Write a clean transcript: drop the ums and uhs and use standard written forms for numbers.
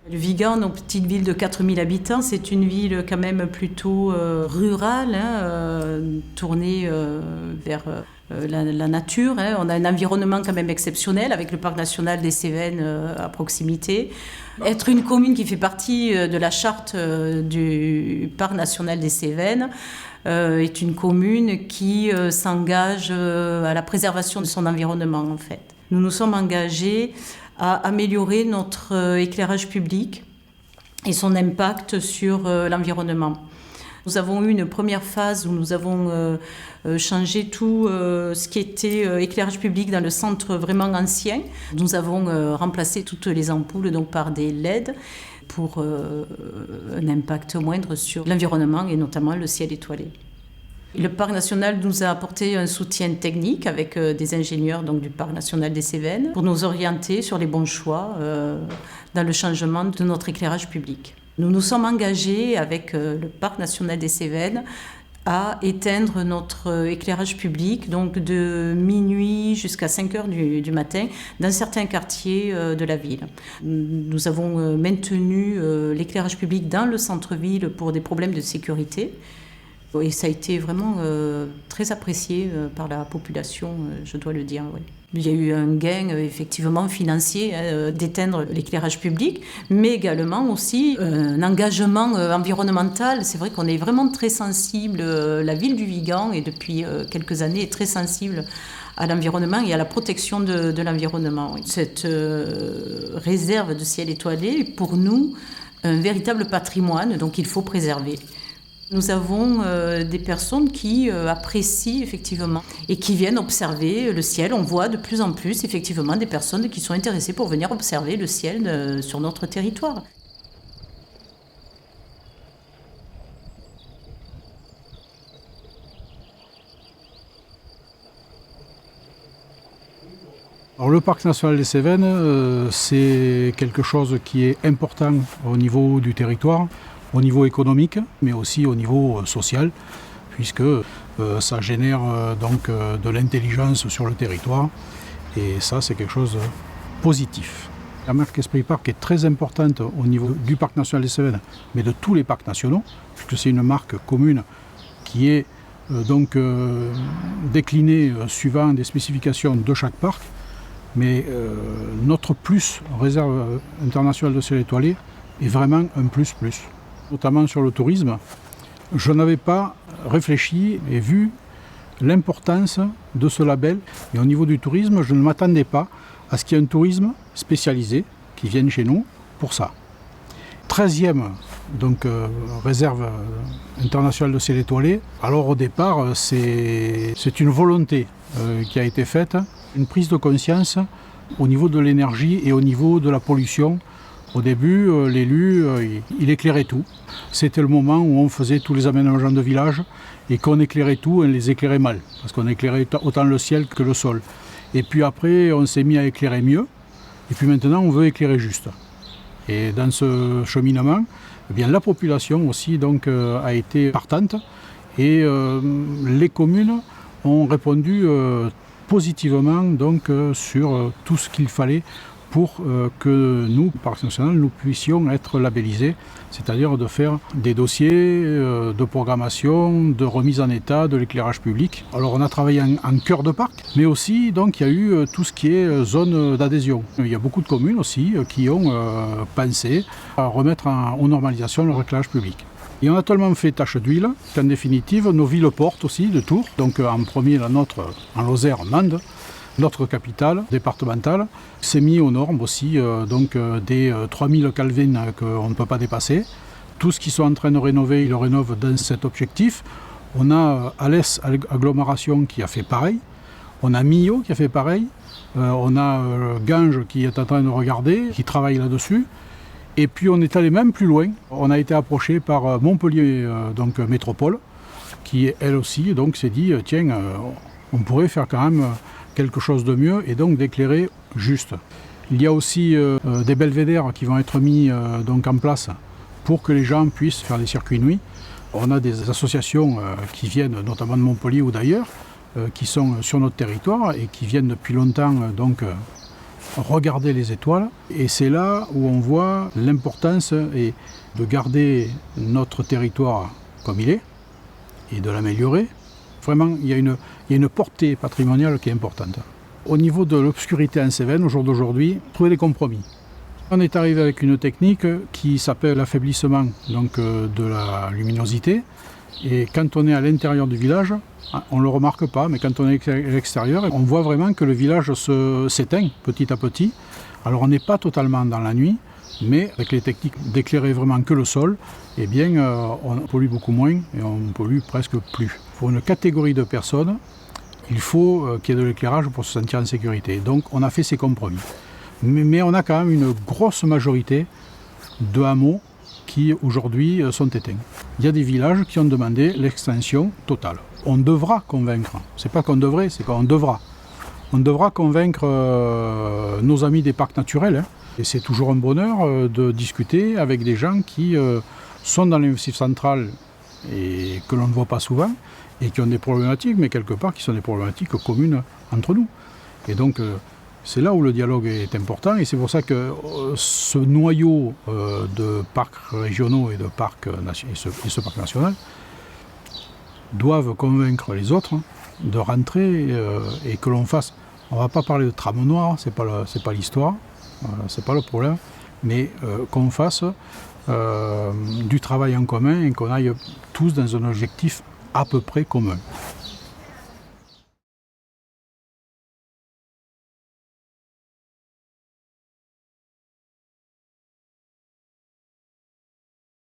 Le Vigan, une petite ville de 4000 habitants, c'est une ville quand même plutôt rurale, tournée vers la nature. On a un environnement quand même exceptionnel avec le parc national des Cévennes à proximité. Être une commune qui fait partie de la charte du parc national des Cévennes est une commune qui s'engage à la préservation de son environnement en fait. Nous nous sommes engagés à améliorer notre éclairage public et son impact sur l'environnement. Nous avons eu une première phase où nous avons changé tout ce qui était éclairage public dans le centre vraiment ancien. Nous avons remplacé toutes les ampoules donc, par des LED pour un impact moindre sur l'environnement et notamment le ciel étoilé. Le parc national nous a apporté un soutien technique avec des ingénieurs donc, du parc national des Cévennes pour nous orienter sur les bons choix dans le changement de notre éclairage public. Nous nous sommes engagés avec le parc national des Cévennes à éteindre notre éclairage public donc de minuit jusqu'à 5 heures du matin dans certains quartiers de la ville. Nous avons maintenu l'éclairage public dans le centre-ville pour des problèmes de sécurité. Et ça a été vraiment très apprécié par la population, je dois le dire. Oui. Il y a eu un gain effectivement financier d'éteindre l'éclairage public, mais également aussi un engagement environnemental. C'est vrai qu'on est vraiment très sensible, la ville du Vigan, et depuis quelques années, est très sensible à l'environnement et à la protection de l'environnement. Cette réserve de ciel étoilé est pour nous un véritable patrimoine, donc il faut préserver. Nous avons des personnes qui apprécient effectivement et qui viennent observer le ciel. On voit de plus en plus effectivement des personnes qui sont intéressées pour venir observer le ciel sur notre territoire. Alors, le parc national des Cévennes, c'est quelque chose qui est important au niveau du territoire, au niveau économique, mais aussi au niveau social, puisque ça génère donc de l'intelligence sur le territoire, et ça c'est quelque chose de positif. La marque Esprit Parc est très importante au niveau du parc national des Cévennes, mais de tous les parcs nationaux, puisque c'est une marque commune qui est donc déclinée suivant des spécifications de chaque parc, mais notre plus réserve internationale de ciel étoilé est vraiment un plus. Notamment sur le tourisme, je n'avais pas réfléchi et vu l'importance de ce label. Et au niveau du tourisme, je ne m'attendais pas à ce qu'il y ait un tourisme spécialisé qui vienne chez nous pour ça. 13e donc, réserve internationale de ciel étoilé. Alors au départ, c'est une volonté qui a été faite, une prise de conscience au niveau de l'énergie et au niveau de la pollution. Au début, l'élu, il éclairait tout. C'était le moment où on faisait tous les aménagements de village et qu'on éclairait tout, on les éclairait mal, parce qu'on éclairait autant le ciel que le sol. Et puis après, on s'est mis à éclairer mieux, et puis maintenant, on veut éclairer juste. Et dans ce cheminement, eh bien, la population aussi donc, a été partante, et les communes ont répondu positivement donc, sur tout ce qu'il fallait pour que nous, Parc national, nous puissions être labellisés, c'est-à-dire de faire des dossiers de programmation, de remise en état de l'éclairage public. Alors on a travaillé en cœur de parc, mais aussi donc, il y a eu tout ce qui est zone d'adhésion. Il y a beaucoup de communes aussi qui ont pensé à remettre aux normalisations leur éclairage public. Et on a tellement fait tâche d'huile qu'en définitive, nos villes portes aussi de Tours, donc en premier la nôtre en Lozère, Mende, notre capitale départementale, s'est mis aux normes aussi donc, des 3000 Kelvin qu'on ne peut pas dépasser. Tout ce qu'ils sont en train de rénover, ils le rénovent dans cet objectif. On a Alès Agglomération qui a fait pareil. On a Millau qui a fait pareil. On a Ganges qui est en train de regarder, qui travaille là-dessus. Et puis on est allé même plus loin. On a été approché par Montpellier donc, Métropole, qui elle aussi donc, s'est dit tiens, on pourrait faire quand même quelque chose de mieux et donc d'éclairer juste. Il y a aussi des belvédères qui vont être mis donc en place pour que les gens puissent faire des circuits nuits. On a des associations qui viennent notamment de Montpellier ou d'ailleurs, qui sont sur notre territoire et qui viennent depuis longtemps donc, regarder les étoiles. Et c'est là où on voit l'importance de garder notre territoire comme il est et de l'améliorer. Vraiment, il y a une portée patrimoniale qui est importante. Au niveau de l'obscurité en Cévennes, au jour d'aujourd'hui, trouver des compromis. On est arrivé avec une technique qui s'appelle l'affaiblissement de la luminosité. Et quand on est à l'intérieur du village, on ne le remarque pas, mais quand on est à l'extérieur, on voit vraiment que le village s'éteint petit à petit. Alors on n'est pas totalement dans la nuit, mais avec les techniques d'éclairer vraiment que le sol, eh bien on pollue beaucoup moins et on pollue presque plus. Pour une catégorie de personnes, il faut qu'il y ait de l'éclairage pour se sentir en sécurité. Donc on a fait ces compromis. Mais on a quand même une grosse majorité de hameaux qui aujourd'hui sont éteints. Il y a des villages qui ont demandé l'extinction totale. On devra convaincre, c'est pas qu'on devrait, c'est qu'on devra. On devra convaincre nos amis des parcs naturels. Et c'est toujours un bonheur de discuter avec des gens qui sont dans les massifs central et que l'on ne voit pas souvent et qui ont des problématiques, mais quelque part qui sont des problématiques communes entre nous. Et donc c'est là où le dialogue est important et c'est pour ça que ce noyau de parcs régionaux et de parcs et ce parc national doivent convaincre les autres de rentrer et que l'on fasse. On ne va pas parler de trame noire, c'est pas l'histoire, c'est pas le problème, mais qu'on fasse du travail en commun et qu'on aille tous dans un objectif à peu près commun.